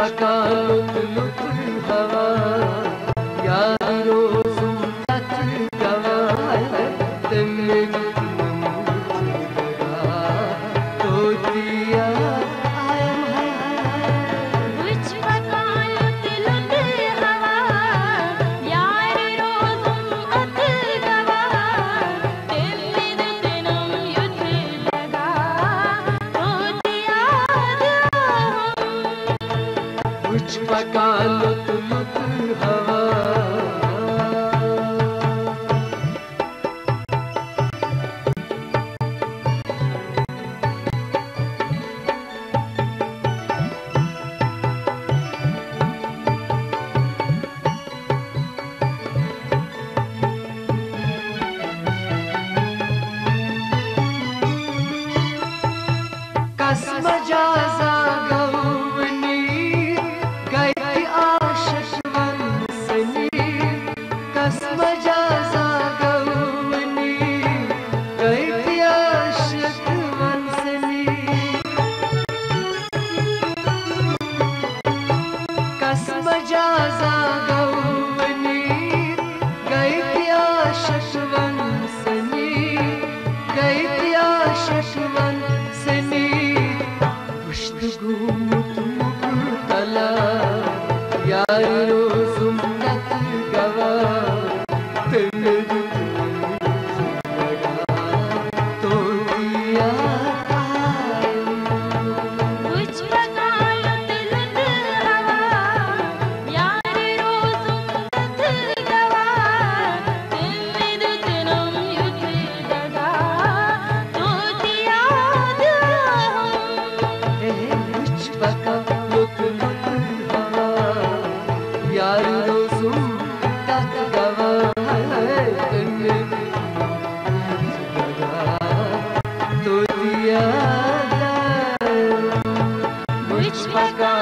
पका look look हवा यारो सुमत गवा तेरे तो दिया कुछ पका लुक लुक हवा यार रोज उम्मत गवा तेरे दिनम युद्ध लगा तो दिया कुछ पका लुक लुक हवा कसम जाजा गवनी गई आशिश वंसनी कसम जाजा गवनी गई आशिश वंसनी कसम जाजा गवनी गई आशिश वंसनी गई आशिश वंसनी तला यारो सुमत गवा तेरे लगा तो दिया कुछ पका लुक लुक हवा यार रोज उम्मत गवा तेरे दिनम युद्ध लगा तो दिया कुछ पका लुक लुक हवा यारो सुमत गवा तेरे लगा तो दिया कुछ पका